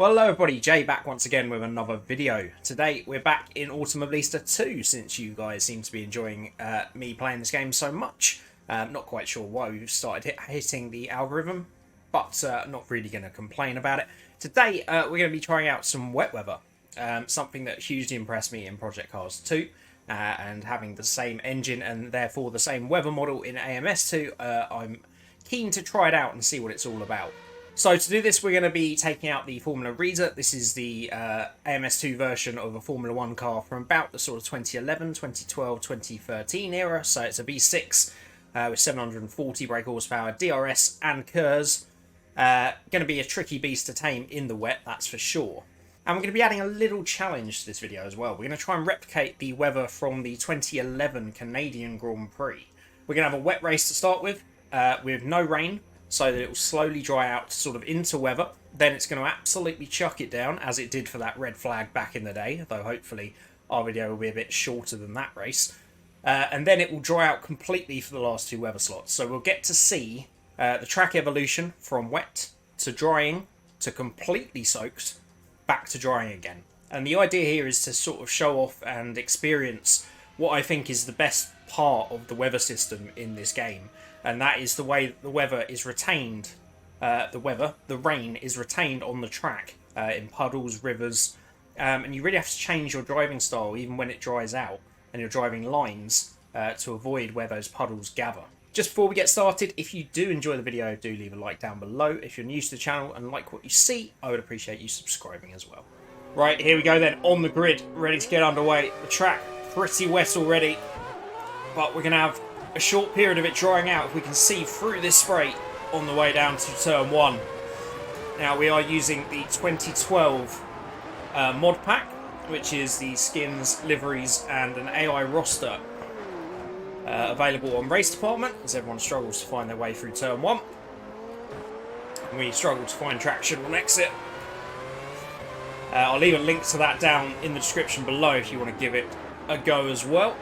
Well, hello everybody, Jay back once again with another video. Today we're back in Automobilista 2 since you guys seem to be enjoying me playing this game so much. Not quite sure why we've started hitting the algorithm, but not really going to complain about it. Today we're going to be trying out some wet weather, something that hugely impressed me in Project Cars 2. And having the same engine and therefore the same weather model in AMS2, I'm keen to try it out and see what it's all about. So to do this, we're going to be taking out the Formula Reiza. This is the AMS2 version of a Formula 1 car from about the sort of 2011, 2012, 2013 era. So it's a V6 with 740 brake horsepower, DRS and KERS. Going to be a tricky beast to tame in the wet, that's for sure. And we're going to be adding a little challenge to this video as well. We're going to try and replicate the weather from the 2011 Canadian Grand Prix. We're going to have a wet race to start with no rain, so that it will slowly dry out sort of into weather. Then it's going to absolutely chuck it down, as it did for that red flag back in the day, though hopefully our video will be a bit shorter than that race. And then it will dry out completely for the last two weather slots. So we'll get to see the track evolution from wet to drying to completely soaked, back to drying again. And the idea here is to sort of show off and experience what I think is the best part of the weather system in this game. And that is the way the weather is retained, the rain is retained on the track in puddles, rivers, and you really have to change your driving style even when it dries out and you're driving lines to avoid where those puddles gather. Just before we get started, if you do enjoy the video, do leave a like down below. If you're new to the channel and like what you see, I would appreciate you subscribing as well. Right, here we go then, on the grid, ready to get underway. The track, pretty wet already, but we're going to have a short period of it drying out if we can see through this spray on the way down to turn 1. Now we are using the 2012 mod pack, which is the skins, liveries and an AI roster available on Race Department, as everyone struggles to find their way through turn 1. And we struggle to find traction on exit. I'll leave a link to that down in the description below if you want to give it a go as well.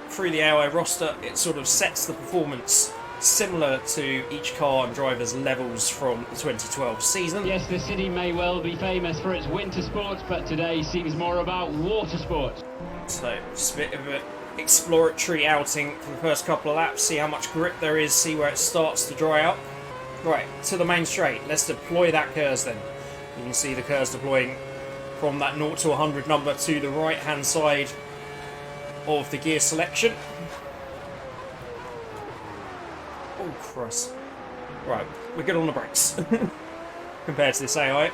Through the AI roster, it sort of sets the performance similar to each car and driver's levels from the 2012 season. Yes, the city may well be famous for its winter sports, but today seems more about water sports. So, just a bit of an exploratory outing for the first couple of laps, see how much grip there is, see where it starts to dry out. Right, to the main straight, let's deploy that KERS then. You can see the KERS deploying from that 0 to 100 number to the right hand side of the gear selection. Oh Christ. Right, we're good on the brakes compared to this AI.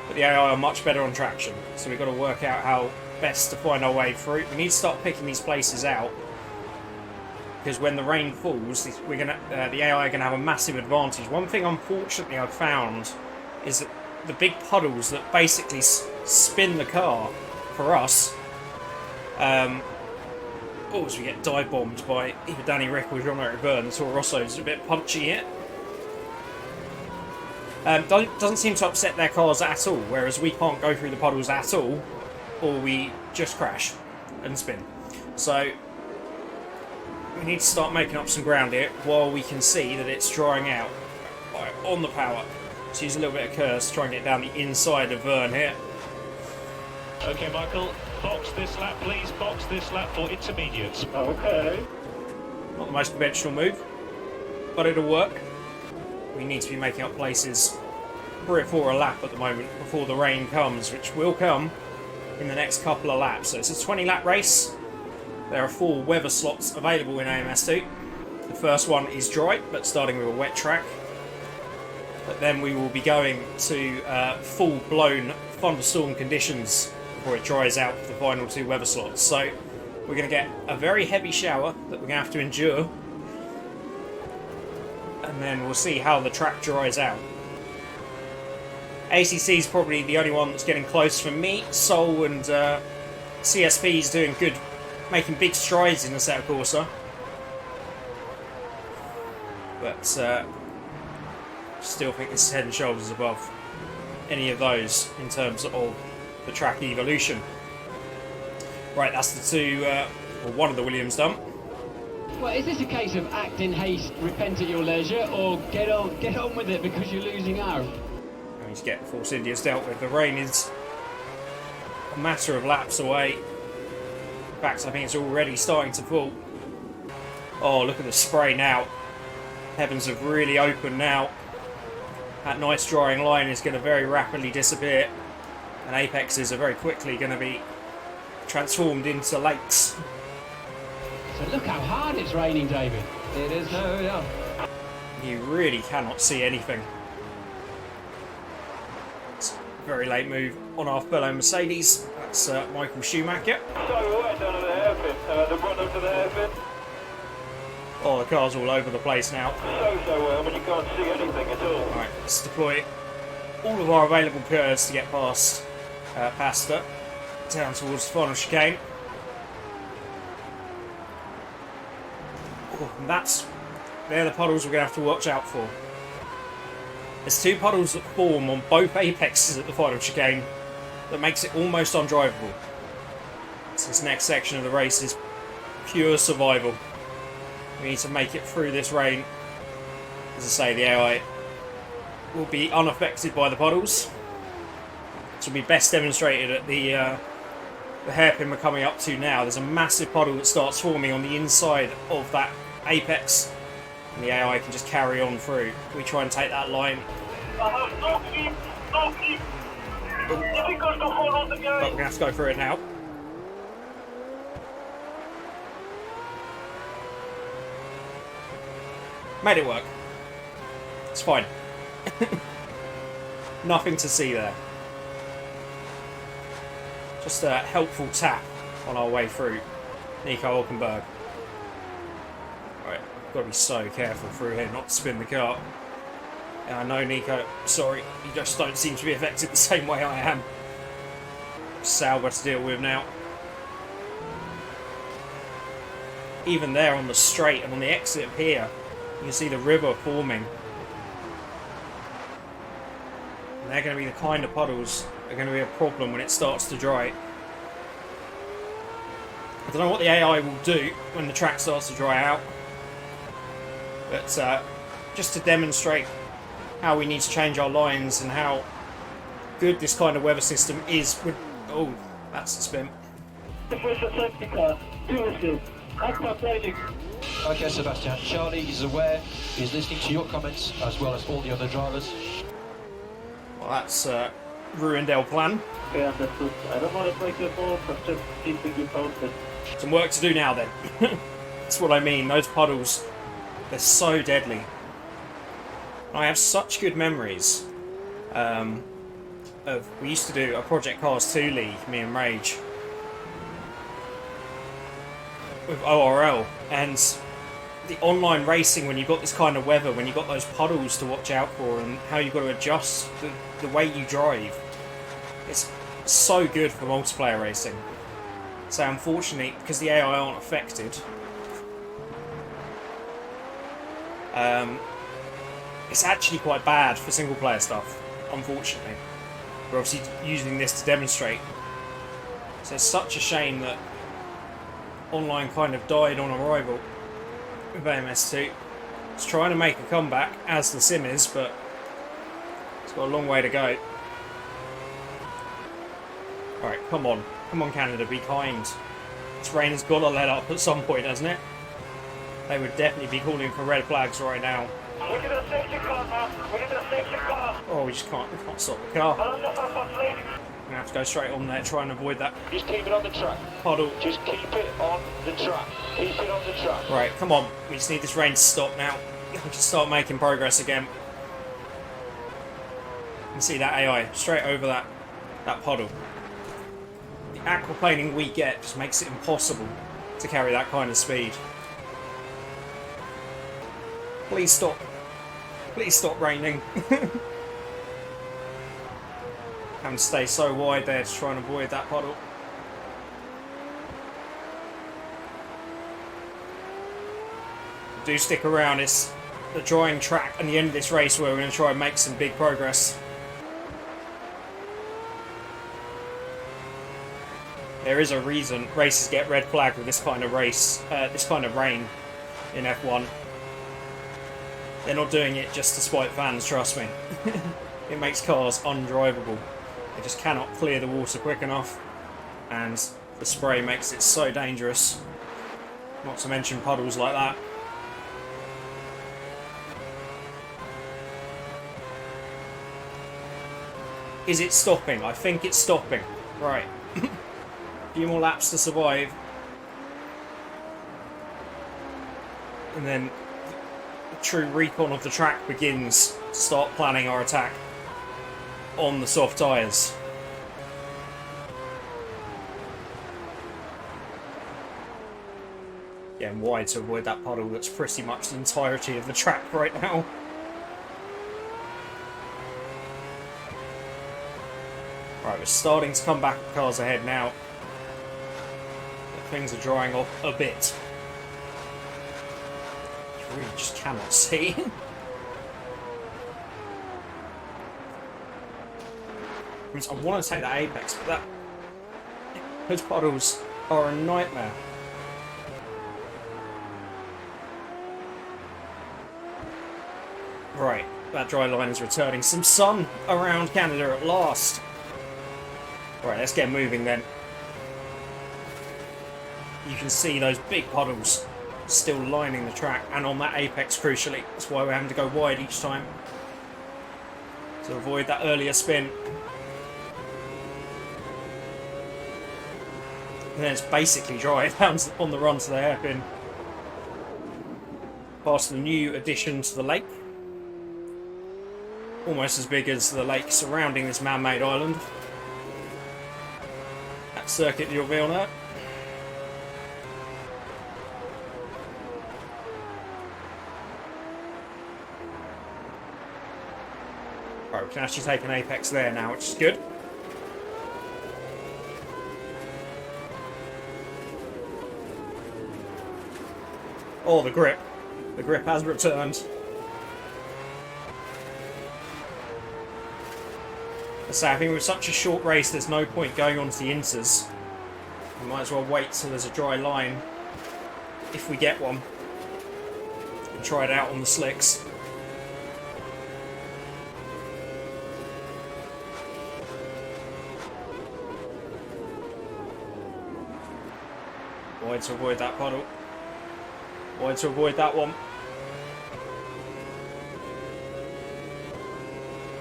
But the AI are much better on traction, so we've got to work out how best to find our way through. We need to start picking these places out, because when the rain falls, the AI are going to have a massive advantage. One thing unfortunately I've found is that the big puddles that basically spin the car for us, as we get dive bombed by either Danny Rick or Jean-Eric Verne. Toro Rosso's a bit punchy here. Doesn't seem to upset their cars at all, whereas we can't go through the puddles at all, or we just crash and spin. So we need to start making up some ground here while we can see that it's drying out. Right, on the power. Let's use a little bit of KERS to try and get down the inside of Verne here. Okay, Michael, box this lap, please. Box this lap for intermediates. Okay. Not the most conventional move, but it'll work. We need to be making up places 3 or 4 a lap at the moment before the rain comes, which will come in the next couple of laps. So it's a 20-lap race. There are 4 weather slots available in AMS2. The first one is dry, but starting with a wet track. But then we will be going to full-blown thunderstorm conditions before it dries out for the final 2 weather slots. So we're going to get a very heavy shower that we're going to have to endure, and then we'll see how the track dries out. ACC is probably the only one that's getting close for me. Sol and CSP is doing good, making big strides in the Assetto Corsa. But still think this is head and shoulders above any of those in terms of the track evolution. Right, that's the 2, or one of the Williams done. Well, is this a case of act in haste, repent at your leisure, or get on with it because you're losing out? need to get Force India's dealt with. The rain is a matter of laps away. In fact, I think it's already starting to fall. Oh, look at the spray now. Heavens have really opened now. That nice drying line is going to very rapidly disappear. And apexes are very quickly going to be transformed into lakes. So look how hard it's raining, David. It is now, yeah. You really cannot see anything. It's a very late move on our fellow Mercedes. That's Michael Schumacher. So wet down at the hairpin, the run up to the hairpin. Oh, the car's all over the place now. So wet, I mean you can't see anything at all. Right, let's deploy all of our available curves to get past her. Down towards the final chicane. Oh, and they're the puddles we're going to have to watch out for. There's two puddles that form on both apexes at the final chicane that makes it almost undrivable. So this next section of the race is pure survival. We need to make it through this rain. As I say, the AI will be unaffected by the puddles. This will be best demonstrated at the hairpin we're coming up to now. There's a massive puddle that starts forming on the inside of that apex, and the AI can just carry on through. We try and take that line. No keep. Difficult to follow the But guy. we're going to have to go through it now. Made it work. It's fine. Nothing to see there. Just a helpful tap on our way through Nico Hulkenberg. Right, got to be so careful through here not to spin the car. And I know, Nico, sorry, you just don't seem to be affected the same way I am. Sauber to deal with now. Even there on the straight and on the exit of here, you can see the river forming. And they're going to be the kind of puddles that are going to be a problem when it starts to dry. I don't know what the AI will do when the track starts to dry out. But just to demonstrate how we need to change our lines and how good this kind of weather system is. Oh, that's a spin. The first safety car, do assist. Aquaplaning. Okay, Sebastian. Charlie is aware. He's listening to your comments as well as all the other drivers. Well, that's ruined our plan. Okay, understood. I don't want to break the ball, but just keeping you posted. Some work to do now then. That's what I mean. Those puddles, they're so deadly. I have such good memories of, we used to do a Project Cars 2 league, me and Rage, with ORL, and the online racing when you've got this kind of weather, when you've got those puddles to watch out for and how you've got to adjust the way you drive. It's so good for multiplayer racing. So unfortunately, because the AI aren't affected, it's actually quite bad for single player stuff, unfortunately. We're obviously using this to demonstrate. So it's such a shame that online kind of died on arrival with AMS2. It's trying to make a comeback, as the sim is, but it's got a long way to go. Alright, come on. Come on, Canada, be kind. This rain has got to let up at some point, hasn't it? They would definitely be calling for red flags right now. We need a safety car now. We need a safety car. Oh, we can't stop the car. We're going to have to go straight on there, try and avoid that Just keep it on the track. puddle. Just keep it on the track. Keep it on the track. Right, come on. We just need this rain to stop now. We can start making progress again. You can see that AI straight over that puddle. The aquaplaning we get just makes it impossible to carry that kind of speed. Please stop. Please stop raining. Having to stay so wide there to try and avoid that puddle. Do stick around. It's the drying track and the end of this race where we're going to try and make some big progress. There is a reason races get red flagged with this kind of race, this kind of rain in F1. They're not doing it just to spite fans, trust me. it makes cars undrivable. They just cannot clear the water quick enough, and the spray makes it so dangerous. Not to mention puddles like that. Is it stopping? I think it's stopping. Right. A few more laps to survive. And then the true recon of the track begins to start planning our attack on the soft tyres. Getting wide to avoid that puddle that's pretty much the entirety of the track right now. Right, we're starting to come back with cars ahead now. Things are drying off a bit. You really just cannot see. I want to take that apex, but those puddles are a nightmare. Right, that dry line is returning. Some sun around Canada at last. Right, let's get moving then. You can see those big puddles still lining the track, and on that apex crucially. That's why we're having to go wide each time to avoid that earlier spin. And then it's basically dry down on the run to the hairpin. Past the new addition to the lake. Almost as big as the lake surrounding this man-made island. That circuit de Villeneuve. Right, we can actually take an apex there now, which is good. Oh, the grip. The grip has returned. So I think with such a short race, there's no point going on to the inters. We might as well wait till there's a dry line, if we get one, and try it out on the slicks. Wide to avoid that puddle. Wide to avoid that one.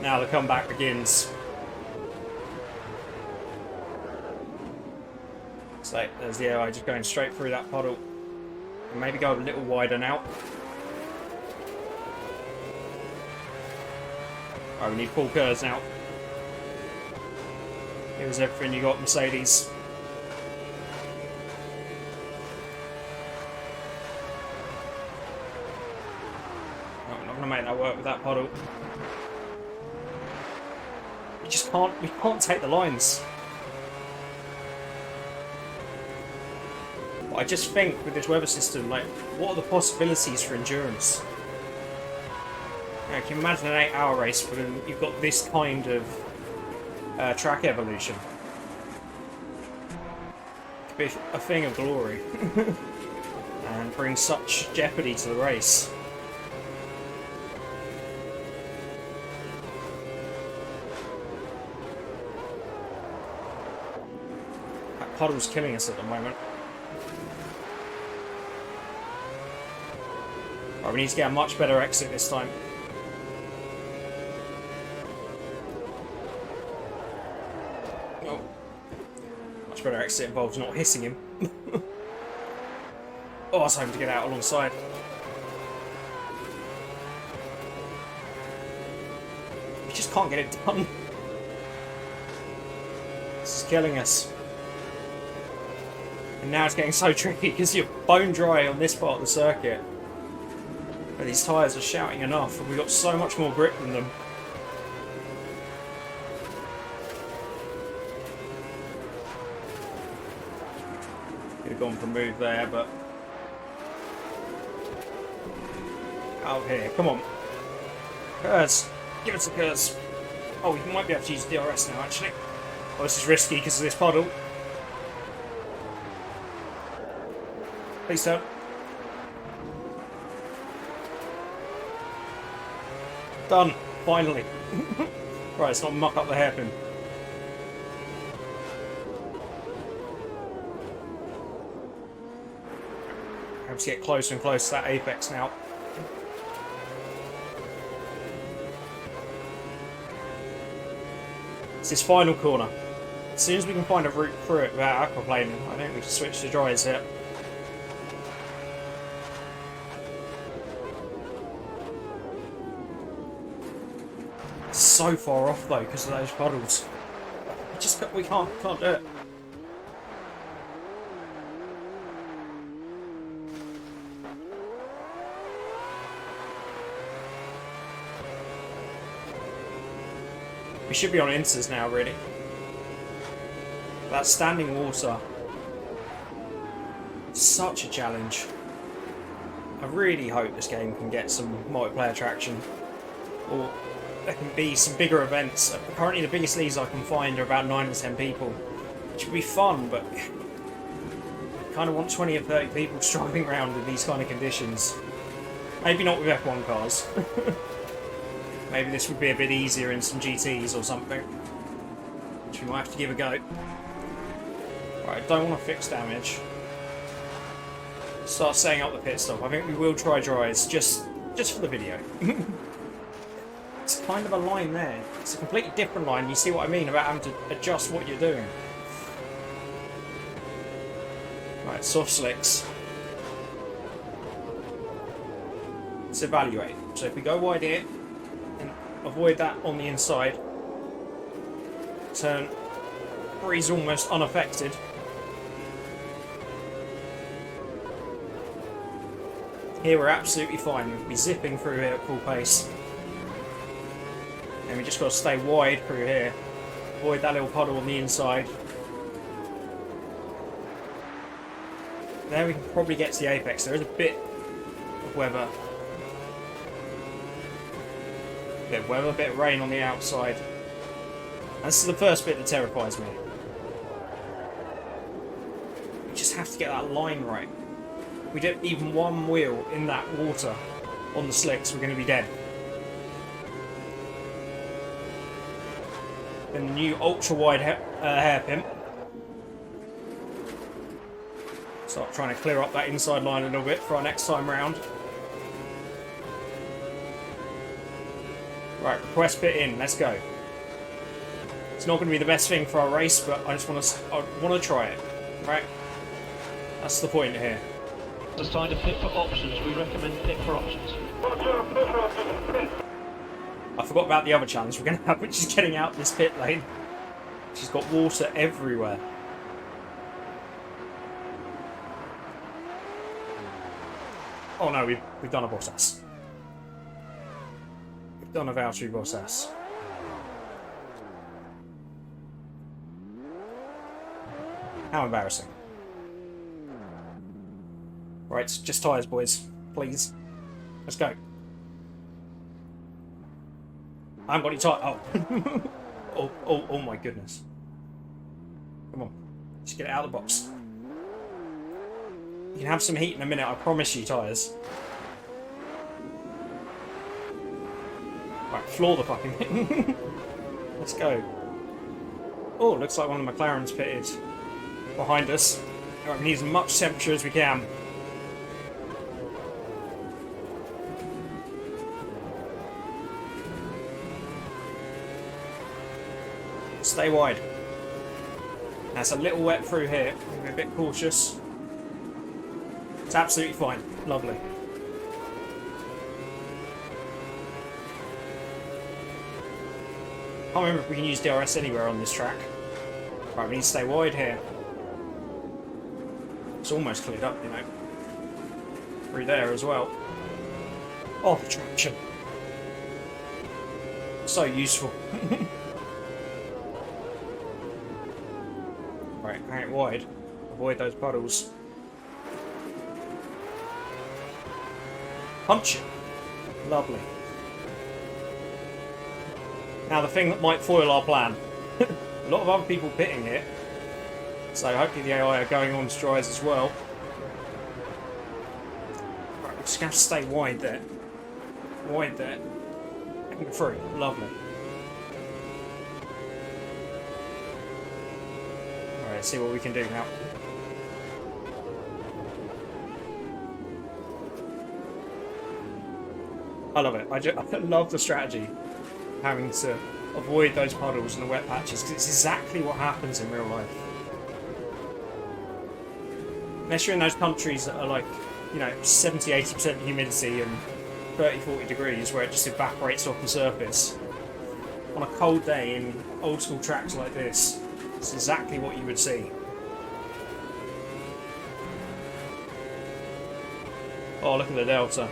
Now the comeback begins. So there's the AI just going straight through that puddle. And maybe go a little wider now. Alright, we need full curves now. Here's everything you got, Mercedes. No, I'm not going to make that work with that puddle. We can't take the lines. I just think with this weather system, like, what are the possibilities for endurance? You know, can you imagine an 8-hour race when you've got this kind of track evolution? It'd be a thing of glory. And bring such jeopardy to the race. That puddle's killing us at the moment. Right, we need to get a much better exit this time. Oh. Much better exit involves not hitting him. Oh, I was hoping to get out alongside. We just can't get it done. This is killing us. And now it's getting so tricky because you're bone dry on this part of the circuit. But these tyres are shouting enough, and we've got so much more grip than them. Could have gone for a move there, but... out here, come on. Curse! Give us a curse! Oh, we might be able to use DRS now, actually. Oh, this is risky because of this puddle. Please don't. Done. Finally. Right, let's not muck up the hairpin. Have to get closer and closer to that apex now. It's this final corner. As soon as we can find a route through it without aquaplaning, I think we can switch to dries here. It's so far off though because of those puddles. We can't do it. We should be on Insters now, really. That standing water. Such a challenge. I really hope this game can get some multiplayer traction. Or there can be some bigger events. Currently the biggest leagues I can find are about 9 to 10 people. Which would be fun, but I kind of want 20 or 30 people driving around in these kind of conditions. Maybe not with F1 cars. Maybe this would be a bit easier in some GTs or something. Which we might have to give a go. Right, I don't want to fix damage. Start setting up the pit stop. I think we will try dries, just for the video. It's kind of a line there. It's a completely different line. You see what I mean about having to adjust what you're doing. Right, soft slicks. Let's evaluate. So if we go wide here, and avoid that on the inside, turn breeze almost unaffected. Here we're absolutely fine. We'll be zipping through here at full pace. And we just got to stay wide through here. Avoid that little puddle on the inside. There we can probably get to the apex. There is a bit of weather. A bit of weather, a bit of rain on the outside. And this is the first bit that terrifies me. We just have to get that line right. If we dip even one wheel in that water on the slicks, we're going to be dead. Then the new ultra-wide hairpin. Start trying to clear up that inside line a little bit for our next time round. Right, request pit in, let's go. It's not going to be the best thing for our race, but I just want to try it. Right? That's the point here. It's time to pit for options. We recommend pit for options. I forgot about the other challenge we're going to have, which is getting out this pit lane. She's got water everywhere. Oh no, we've done a Bottas. We've done a Valtteri Bottas. How embarrassing. Right, just tyres, boys. Please. Let's go. I haven't got any tyre. Oh. oh my goodness. Come on. Just get it out of the box. You can have some heat in a minute, I promise you, tyres. Right, floor the fucking thing. Let's go. Oh, looks like one of the McLaren's pitted behind us. Right, we need as much temperature as we can. Stay wide. Now it's a little wet through here. Be a bit cautious. It's absolutely fine. Lovely. Can't remember if we can use DRS anywhere on this track. Right, we need to stay wide here. It's almost cleared up, you know. Through there as well. Oh, the traction. So useful. Right, hang it wide. Avoid those puddles. Punch it. Lovely. Now the thing that might foil our plan. A lot of other people pitting here. So hopefully the AI are going on to dries as well. Right, we're just going to stay wide there. Wide there. And through. Lovely. let's see what we can do now. I love it. I love the strategy, having to avoid those puddles and the wet patches, because it's exactly what happens in real life. Unless you're in those countries that are like, you know, 70-80% humidity and 30-40 degrees, where it just evaporates off the surface. On a cold day in old school tracks like this, it's exactly what you would see. Oh, look at the delta.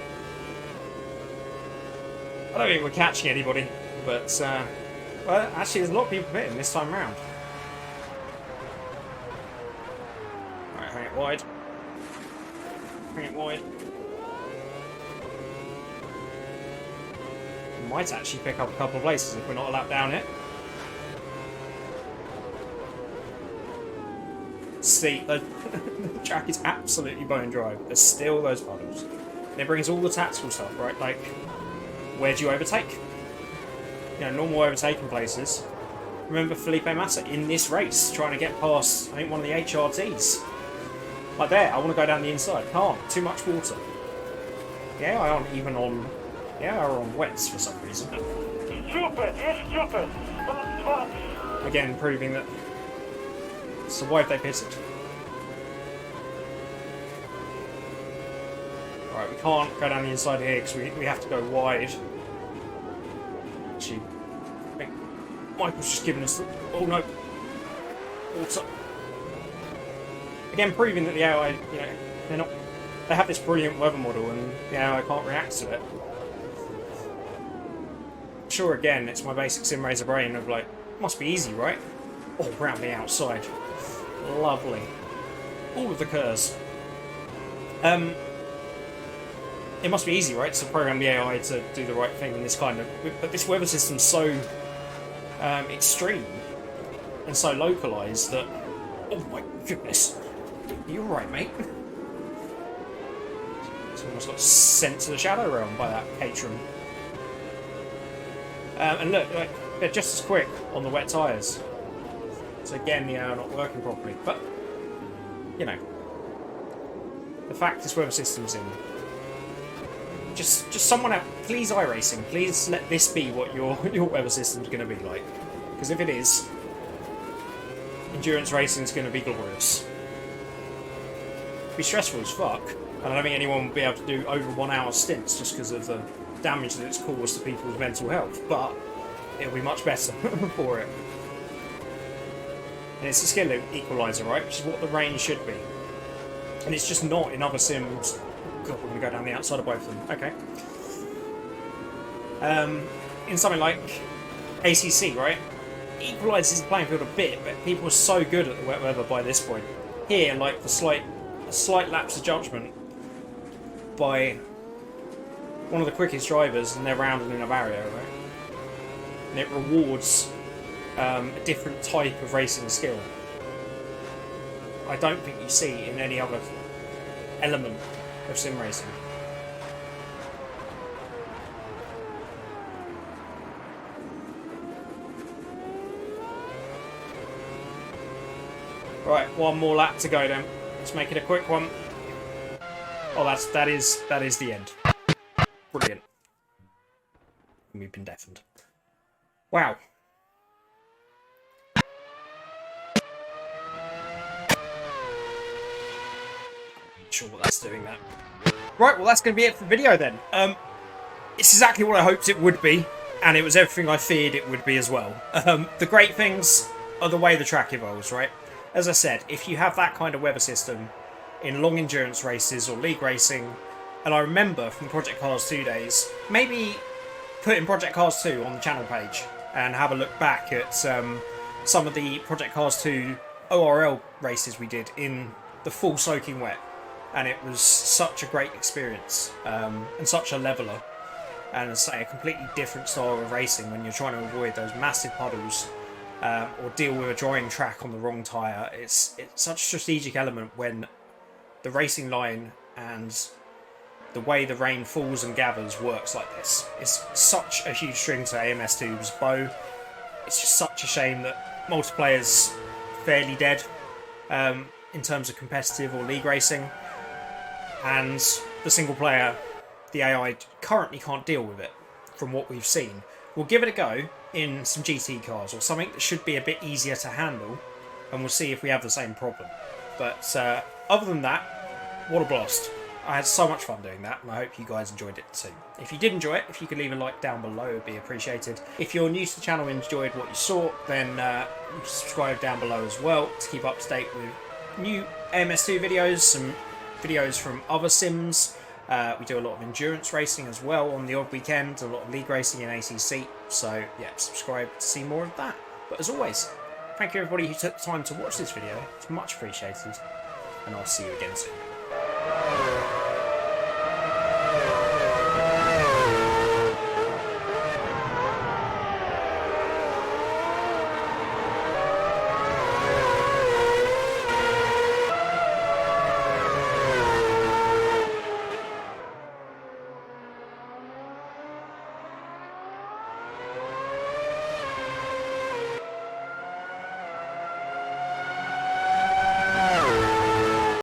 I don't think we're catching anybody, but well, actually, there's a lot of people hitting this time round. Alright, hang it wide. Hang it wide. We might actually pick up a couple of places if we're not allowed down it. See, the track is absolutely bone dry. There's still those puddles. And it brings all the tactical stuff, right? Like, where do you overtake? You know, normal overtaking places. Remember Felipe Massa in this race trying to get past, I think, one of the HRTs. Like there, I want to go down the inside. Can't. Too much water. Yeah, I aren't even on. Yeah, are on wets for some reason. Stupid! It's stupid! Again, proving that. So why have they pitted? Alright, we can't go down the inside here because we have to go wide. Actually, I think Michael's just giving us the... Oh no! Water. Again, proving that the AI, you know, they're not... They have this brilliant weather model and the AI can't react to it. Sure, again, it's my basic sim racer brain of like, must be easy, right? Oh, round the outside. Lovely. All of the curves. It must be easy, right, to program the AI to do the right thing in this kind of... But this weather system's so extreme and so localised that... Oh my goodness. You're right, mate. It's almost got sent to the Shadow Realm by that patron. And look, like, they're just as quick on the wet tyres. So again, the AI not working properly. But, you know, the fact this weather system's in... Just someone out, please iRacing, please let this be what your weather system's going to be like. Because if it is, endurance racing is going to be glorious. It'll be stressful as fuck, and I don't think anyone will be able to do over 1 hour stints just because of the damage that it's caused to people's mental health, but it'll be much better for it. And it's a skill equaliser, right? Which is what the range should be. And it's just not in other sims. God, we're going to go down the outside of both of them. Okay. In something like ACC, right? Equalises the playing field a bit, but people are so good at the wet weather by this point. Here, like, a slight lapse of judgment by one of the quickest drivers, and they're rounded in a barrier, right? And it rewards a different type of racing skill. I don't think you see in any other element of sim racing. Right, one more lap to go then. Let's make it a quick one. Oh, that is the end. Brilliant. We've been deafened. Wow. Not sure what that's doing that. Right, well that's going to be it for the video then. It's exactly what I hoped it would be, and it was everything I feared it would be as well. The great things are the way the track evolves, right? As I said, if you have that kind of weather system in long endurance races or league racing, and I remember from Project Cars 2 days, maybe put in Project Cars 2 on the channel page and have a look back at some of the Project Cars 2 ORL races we did in the full soaking wet. And it was such a great experience, and such a leveler, and as I say, a completely different style of racing when you're trying to avoid those massive puddles or deal with a drying track on the wrong tyre. It's such a strategic element when the racing line and the way the rain falls and gathers works like this. It's such a huge string to AMS2's bow. It's just such a shame that multiplayer's fairly dead in terms of competitive or league racing, and the single player, the AI currently can't deal with it from what we've seen. We'll give it a go in some GT cars or something that should be a bit easier to handle, and we'll see if we have the same problem. But other than that, what a blast. I had so much fun doing that, and I hope you guys enjoyed it too. If you did enjoy it, if you could leave a like down below, it would be appreciated. If you're new to the channel and enjoyed what you saw, then subscribe down below as well to keep up to date with new AMS2 videos, some videos from other sims. We do a lot of endurance racing as well on the odd weekend, a lot of league racing in ACC. So yeah, subscribe to see more of that. But as always, thank you everybody who took the time to watch this video. It's much appreciated, and I'll see you again soon.